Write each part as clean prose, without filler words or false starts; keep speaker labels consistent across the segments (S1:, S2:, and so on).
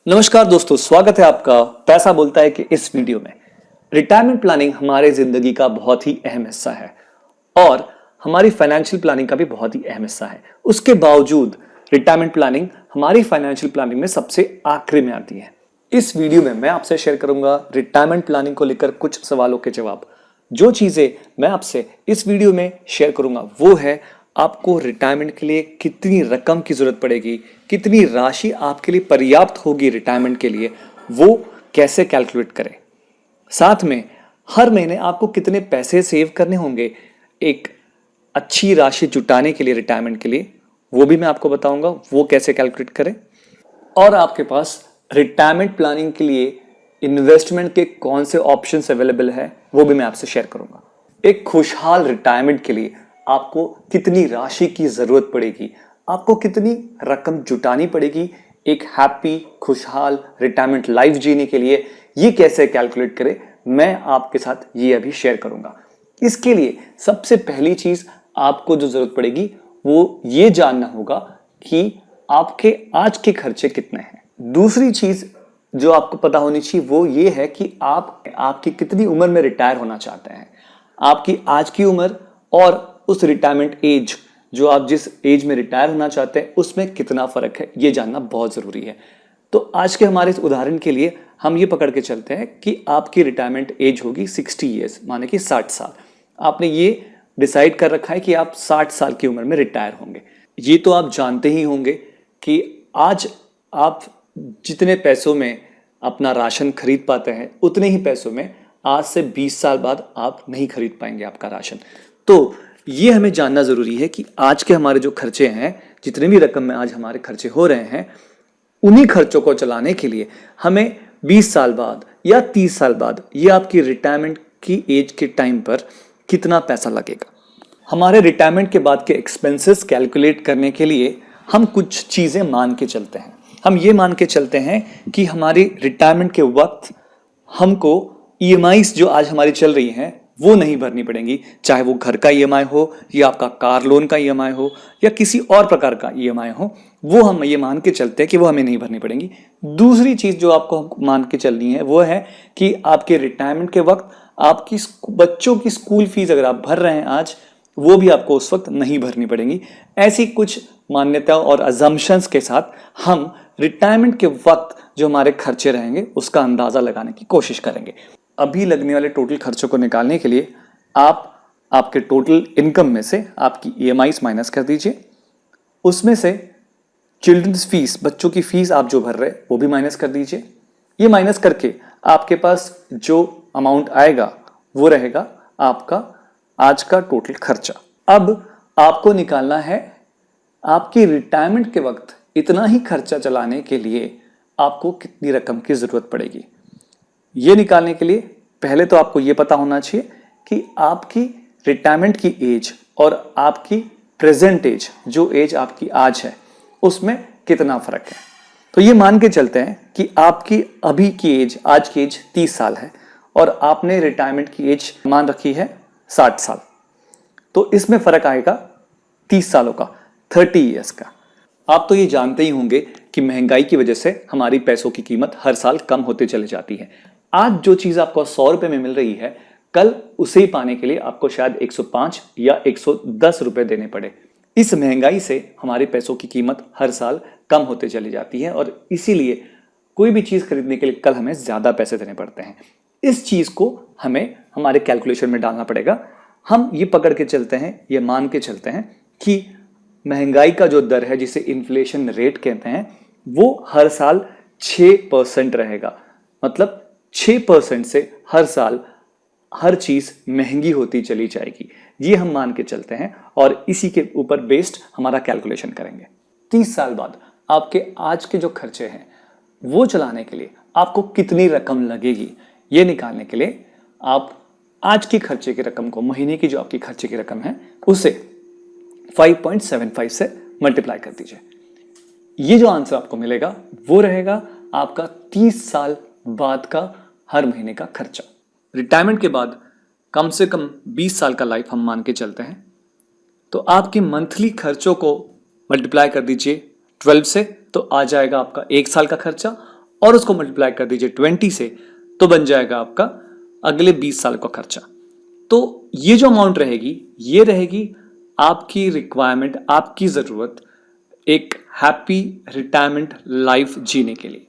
S1: नमस्कार दोस्तों, स्वागत है आपका पैसा बोलता है कि इस वीडियो में। रिटायरमेंट प्लानिंग हमारे जिंदगी का बहुत ही अहम हिस्सा है और हमारी फाइनेंशियल प्लानिंग का भी बहुत ही अहम हिस्सा है। उसके बावजूद रिटायरमेंट प्लानिंग हमारी फाइनेंशियल प्लानिंग में सबसे आखिरी में आती है। इस वीडियो में मैं आपसे शेयर करूंगा रिटायरमेंट प्लानिंग को लेकर कुछ सवालों के जवाब। जो चीजें मैं आपसे इस वीडियो में शेयर करूंगा वो है आपको रिटायरमेंट के लिए कितनी रकम की जरूरत पड़ेगी, कितनी राशि आपके लिए पर्याप्त होगी रिटायरमेंट के लिए, वो कैसे कैलकुलेट करें। साथ में हर महीने आपको कितने पैसे सेव करने होंगे एक अच्छी राशि जुटाने के लिए रिटायरमेंट के लिए, वो भी मैं आपको बताऊंगा वो कैसे कैलकुलेट करें। और आपके पास रिटायरमेंट प्लानिंग के लिए इन्वेस्टमेंट के कौन से ऑप्शंस अवेलेबल है वो भी मैं आपसे शेयर करूंगा। एक खुशहाल रिटायरमेंट के लिए आपको कितनी राशि की जरूरत पड़ेगी, आपको कितनी रकम जुटानी पड़ेगी एक हैप्पी खुशहाल रिटायरमेंट लाइफ जीने के लिए, ये कैसे कैलकुलेट करें मैं आपके साथ ये अभी शेयर करूंगा। इसके लिए सबसे पहली चीज आपको जो जरूरत पड़ेगी वो ये जानना होगा कि आपके आज के खर्चे कितने हैं। दूसरी चीज जो आपको पता होनी चाहिए वो ये है कि आपकी कितनी उम्र में रिटायर होना चाहते हैं। आपकी आज की उम्र और उस रिटायरमेंट एज जो आप जिस एज में रिटायर होना चाहते हैं उसमें कितना फर्क है, ये जानना बहुत जरूरी है। तो आज के हमारे इस उदाहरण के लिए हम ये पकड़ के चलते हैं कि आपकी रिटायरमेंट एज होगी 60 ईयर्स, माने कि 60 साल। आपने ये डिसाइड कर रखा है कि आप 60 साल की उम्र में रिटायर होंगे। ये तो आप जानते ही होंगे कि आज आप जितने पैसों में अपना राशन खरीद पाते हैं उतने ही पैसों में आज से 20 साल बाद आप नहीं खरीद पाएंगे आपका राशन। तो ये हमें जानना जरूरी है कि आज के हमारे जो खर्चे हैं, जितने भी रकम में आज हमारे खर्चे हो रहे हैं, उन्हीं खर्चों को चलाने के लिए हमें 20 साल बाद या 30 साल बाद ये आपकी रिटायरमेंट की एज के टाइम पर कितना पैसा लगेगा। हमारे रिटायरमेंट के बाद के एक्सपेंसेस कैलकुलेट करने के लिए हम कुछ चीजें मान के चलते हैं। हम ये मान के चलते हैं कि हमारी रिटायरमेंट के वक्त हमको ईएमआईज जो आज हमारी चल रही हैं वो नहीं भरनी पड़ेंगी, चाहे वो घर का ईएमआई हो या आपका कार लोन का ईएमआई हो या किसी और प्रकार का ईएमआई हो, वो हम ये मान के चलते हैं कि वो हमें नहीं भरनी पड़ेंगी। दूसरी चीज जो आपको मान के चलनी है वो है कि आपके रिटायरमेंट के वक्त आपकी बच्चों की स्कूल फीस अगर आप भर रहे हैं आज, वो भी आपको उस वक्त नहीं भरनी पड़ेंगी। ऐसी कुछ मान्यताओं और अजम्पशंस के साथ हम रिटायरमेंट के वक्त जो हमारे खर्चे रहेंगे उसका अंदाजा लगाने की कोशिश करेंगे। अभी लगने वाले टोटल खर्चों को निकालने के लिए आप आपके टोटल इनकम में से आपकी ईएमआईज माइनस कर दीजिए, उसमें से चिल्ड्रंस फीस, बच्चों की फीस आप जो भर रहे हैं वो भी माइनस कर दीजिए। ये माइनस करके आपके पास जो अमाउंट आएगा वो रहेगा आपका आज का टोटल खर्चा। अब आपको निकालना है आपकी रिटायरमेंट के वक्त इतना ही खर्चा चलाने के लिए आपको कितनी रकम की जरूरत पड़ेगी। ये निकालने के लिए पहले तो आपको ये पता होना चाहिए कि आपकी रिटायरमेंट की एज और आपकी प्रेजेंट एज, जो एज आपकी आज है, उसमें कितना फर्क है। तो ये मान के चलते हैं कि आपकी अभी की एज, आज की एज 30 साल है और आपने रिटायरमेंट की एज मान रखी है 60 साल। तो इसमें फर्क आएगा 30 सालों का, 30 ईयर्स का। आप तो ये जानते ही होंगे कि महंगाई की वजह से हमारी पैसों की कीमत हर साल कम होते चली जाती है। आज जो चीज आपको 100 रुपए में मिल रही है, कल उसे ही पाने के लिए आपको शायद 105 या 110 रुपए देने पड़े। इस महंगाई से हमारे पैसों की कीमत हर साल कम होते चली जाती है और इसीलिए कोई भी चीज खरीदने के लिए कल हमें ज्यादा पैसे देने पड़ते हैं। इस चीज को हमें हमारे कैलकुलेशन में डालना पड़ेगा। हम ये पकड़ के चलते हैं, ये मान के चलते हैं कि महंगाई का जो दर है, जिसे इन्फ्लेशन रेट कहते हैं, वो हर साल 6% रहेगा। मतलब 6% से हर साल हर चीज महंगी होती चली जाएगी। ये हम मान के चलते हैं और इसी के ऊपर बेस्ड हमारा कैलकुलेशन करेंगे। 30 साल बाद आपके आज के जो खर्चे हैं वो चलाने के लिए आपको कितनी रकम लगेगी, ये निकालने के लिए आप आज की खर्चे की रकम को, महीने की जो आपकी खर्चे की रकम है, उसे 5.75 से मल्टीप्लाई कर दीजिए। ये जो आंसर आपको मिलेगा वो रहेगा आपका 30 साल बाद का हर महीने का खर्चा। रिटायरमेंट के बाद कम से कम 20 साल का लाइफ हम मान के चलते हैं, तो आपके मंथली खर्चों को मल्टीप्लाई कर दीजिए 12 से, तो आ जाएगा आपका 1 साल का खर्चा और उसको मल्टीप्लाई कर दीजिए 20 से, तो बन जाएगा आपका अगले 20 साल का खर्चा। तो ये जो अमाउंट रहेगी, ये रहेगी आपकी रिक्वायरमेंट, आपकी ज़रूरत एक हैप्पी रिटायरमेंट लाइफ जीने के लिए।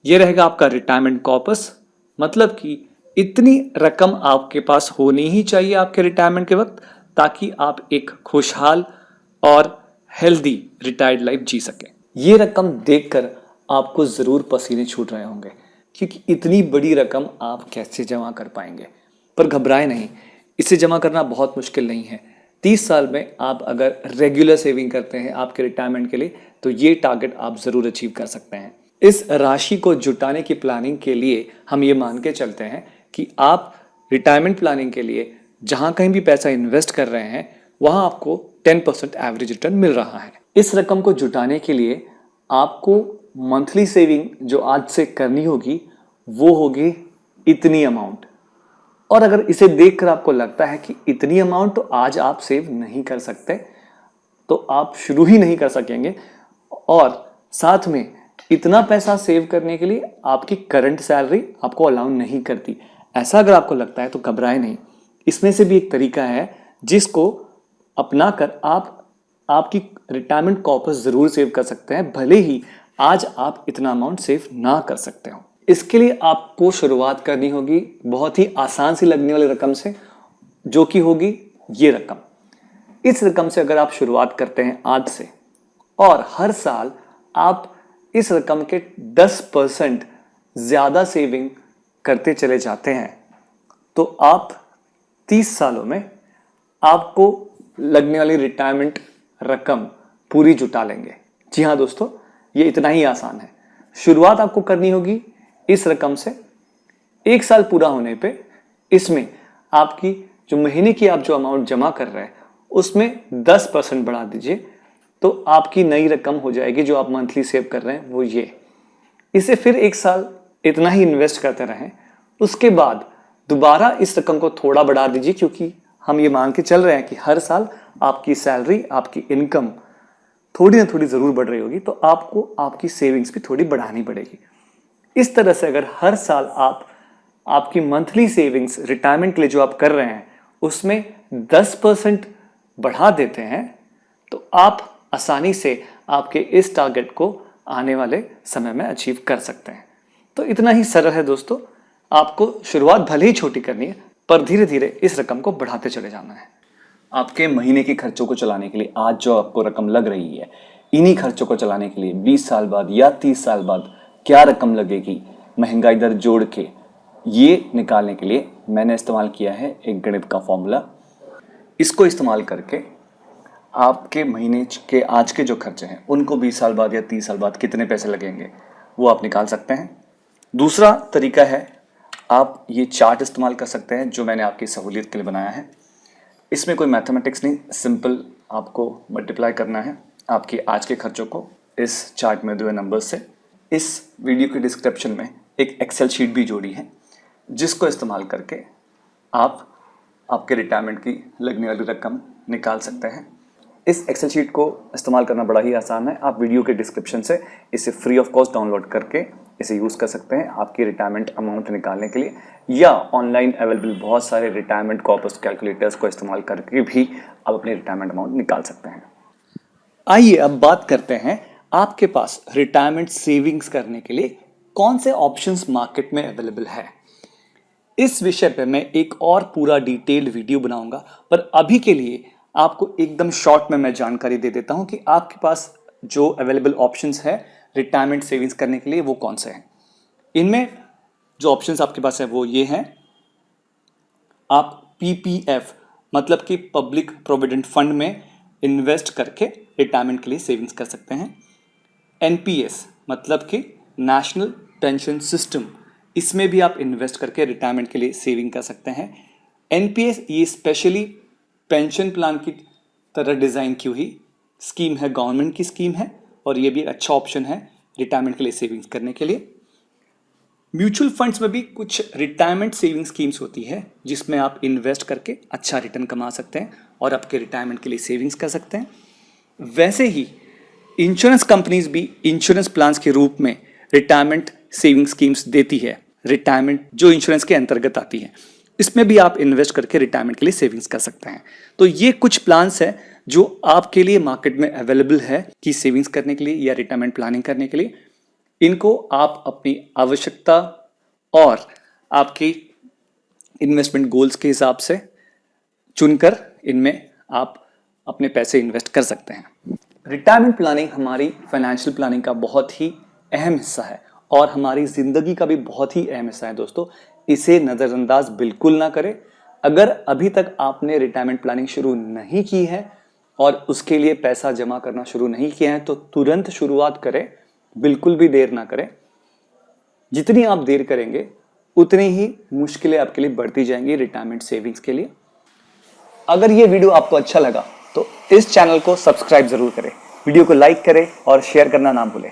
S1: ये रहेगा आपका रिटायरमेंट कॉर्पस, मतलब कि इतनी रकम आपके पास होनी ही चाहिए आपके रिटायरमेंट के वक्त, ताकि आप एक खुशहाल और हेल्दी रिटायर्ड लाइफ जी सकें। ये रकम देखकर आपको ज़रूर पसीने छूट रहे होंगे, क्योंकि इतनी बड़ी रकम आप कैसे जमा कर पाएंगे। पर घबराए नहीं, इसे जमा करना बहुत मुश्किल नहीं है। 30 साल में आप अगर रेगुलर सेविंग करते हैं आपके रिटायरमेंट के लिए, तो ये टारगेट आप ज़रूर अचीव कर सकते हैं। इस राशि को जुटाने की प्लानिंग के लिए हम ये मान के चलते हैं कि आप रिटायरमेंट प्लानिंग के लिए जहाँ कहीं भी पैसा इन्वेस्ट कर रहे हैं, वहाँ आपको 10% एवरेज रिटर्न मिल रहा है। इस रकम को जुटाने के लिए आपको मंथली सेविंग जो आज से करनी होगी, वो होगी इतनी अमाउंट। और अगर इसे देखकर आपको लगता है कि इतनी अमाउंट तो आज आप सेव नहीं कर सकते, तो आप शुरू ही नहीं कर सकेंगे। और साथ में इतना पैसा सेव करने के लिए आपकी करंट सैलरी आपको अलाउ नहीं करती, ऐसा अगर आपको लगता है तो घबराए नहीं। इसमें से भी एक तरीका है जिसको अपनाकर आप आपकी रिटायरमेंट कॉर्पस जरूर सेव कर सकते हैं, भले ही आज आप इतना अमाउंट सेव ना कर सकते हो। इसके लिए आपको शुरुआत करनी होगी बहुत ही आसान सी लगने वाली रकम से, जो कि होगी ये रकम। इस रकम से अगर आप शुरुआत करते हैं आज से, और हर साल आप इस रकम के 10% ज्यादा सेविंग करते चले जाते हैं, तो आप 30 सालों में आपको लगने वाली रिटायरमेंट रकम पूरी जुटा लेंगे। जी हाँ दोस्तों, ये इतना ही आसान है। शुरुआत आपको करनी होगी इस रकम से। 1 साल पूरा होने पे इसमें आपकी जो महीने की आप जो अमाउंट जमा कर रहे हैं, उसमें 10% बढ़ा दीजिए, तो आपकी नई रकम हो जाएगी जो आप मंथली सेव कर रहे हैं, वो ये। इसे फिर 1 साल इतना ही इन्वेस्ट करते रहें। उसके बाद दोबारा इस रकम को थोड़ा बढ़ा दीजिए, क्योंकि हम ये मान के चल रहे हैं कि हर साल आपकी सैलरी, आपकी इनकम थोड़ी ना थोड़ी जरूर बढ़ रही होगी, तो आपको आपकी सेविंग्स भी थोड़ी बढ़ानी पड़ेगी। इस तरह से अगर हर साल आप आपकी मंथली सेविंग्स रिटायरमेंट के लिए जो आप कर रहे हैं, उसमें 10% बढ़ा देते हैं, तो आप आसानी से आपके इस टारगेट को आने वाले समय में अचीव कर सकते हैं। तो इतना ही सरल है दोस्तों। आपको शुरुआत भले ही छोटी करनी है, पर धीरे धीरे इस रकम को बढ़ाते चले जाना है। आपके महीने के खर्चों को चलाने के लिए आज जो आपको रकम लग रही है, इन्हीं खर्चों को चलाने के लिए 20 साल बाद या 30 साल बाद क्या रकम लगेगी महंगाई दर जोड़ के, ये निकालने के लिए मैंने इस्तेमाल किया है एक गणित का फॉर्मूला। इसको इस्तेमाल करके आपके महीने के आज के जो खर्चे हैं, उनको 20 साल बाद या 30 साल बाद कितने पैसे लगेंगे वो आप निकाल सकते हैं। दूसरा तरीका है, आप ये चार्ट इस्तेमाल कर सकते हैं जो मैंने आपकी सहूलियत के लिए बनाया है। इसमें कोई मैथमेटिक्स नहीं, सिंपल आपको मल्टीप्लाई करना है आपके आज के खर्चों को इस चार्ट में दिए हुए नंबर्स से। इस वीडियो के डिस्क्रिप्शन में एक एक्सेल शीट भी जोड़ी है, जिसको इस्तेमाल करके आप आपके रिटायरमेंट की लगने वाली रकम निकाल सकते हैं। इस एक्सेल शीट को इस्तेमाल करना बड़ा ही आसान है। आप वीडियो के डिस्क्रिप्शन से इसे फ्री ऑफ कॉस्ट डाउनलोड करके इसे यूज़ कर सकते हैं आपकी रिटायरमेंट अमाउंट निकालने के लिए, या ऑनलाइन अवेलेबल बहुत सारे रिटायरमेंट कॉर्पस कैलकुलेटर्स को इस्तेमाल करके भी आप अपनी रिटायरमेंट अमाउंट निकाल सकते हैं। आइए अब बात करते हैं आपके पास रिटायरमेंट सेविंग्स करने के लिए कौन से ऑप्शंस मार्केट में अवेलेबल है। इस विषय पे मैं एक और पूरा डिटेल्ड वीडियो बनाऊंगा, पर अभी के लिए आपको एकदम शॉर्ट में मैं जानकारी दे देता हूं कि आपके पास जो अवेलेबल ऑप्शंस है रिटायरमेंट सेविंग्स करने के लिए वो कौन से हैं। इनमें जो ऑप्शंस आपके पास है वो ये हैं। आप पीपीएफ मतलब कि पब्लिक प्रोविडेंट फंड में इन्वेस्ट करके रिटायरमेंट के लिए सेविंग्स कर सकते हैं। एनपीएस मतलब कि नेशनल पेंशन सिस्टम, इसमें भी आप इन्वेस्ट करके रिटायरमेंट के लिए सेविंग कर सकते हैं। एनपीएस ये स्पेशली पेंशन प्लान की तरह डिज़ाइन की हुई स्कीम है, गवर्नमेंट की स्कीम है, और ये भी एक अच्छा ऑप्शन है रिटायरमेंट के लिए सेविंग्स करने के लिए। म्यूचुअल फंड्स में भी कुछ रिटायरमेंट सेविंग स्कीम्स होती है, जिसमें आप इन्वेस्ट करके अच्छा रिटर्न कमा सकते हैं और आपके रिटायरमेंट के लिए सेविंग्स कर सकते हैं। वैसे ही इंश्योरेंस कंपनीज भी इंश्योरेंस प्लान्स के रूप में रिटायरमेंट सेविंग स्कीम्स देती है, रिटायरमेंट जो इंश्योरेंस के अंतर्गत आती है, इसमें भी आप इन्वेस्ट करके रिटायरमेंट के लिए सेविंग्स कर सकते हैं। तो ये कुछ प्लान्स है जो आपके लिए मार्केट में अवेलेबल है कि सेविंग्स करने के लिए या रिटायरमेंट प्लानिंग करने के लिए। इनको आप अपनी आवश्यकता और आपकी इन्वेस्टमेंट गोल्स के हिसाब से चुनकर इनमें आप अपने पैसे इन्वेस्ट कर सकते हैं। रिटायरमेंट प्लानिंग हमारी फाइनेंशियल प्लानिंग का बहुत ही अहम हिस्सा है और हमारी जिंदगी का भी बहुत ही अहम हिस्सा है दोस्तों। इसे नज़रअंदाज बिल्कुल ना करें। अगर अभी तक आपने रिटायरमेंट प्लानिंग शुरू नहीं की है और उसके लिए पैसा जमा करना शुरू नहीं किया है तो तुरंत शुरुआत करें, बिल्कुल भी देर ना करें। जितनी आप देर करेंगे उतनी ही मुश्किलें आपके लिए बढ़ती जाएंगी रिटायरमेंट सेविंग्स के लिए। अगर ये वीडियो आपको अच्छा लगा तो इस चैनल को सब्सक्राइब जरूर करें, वीडियो को लाइक करें और शेयर करना ना भूलें।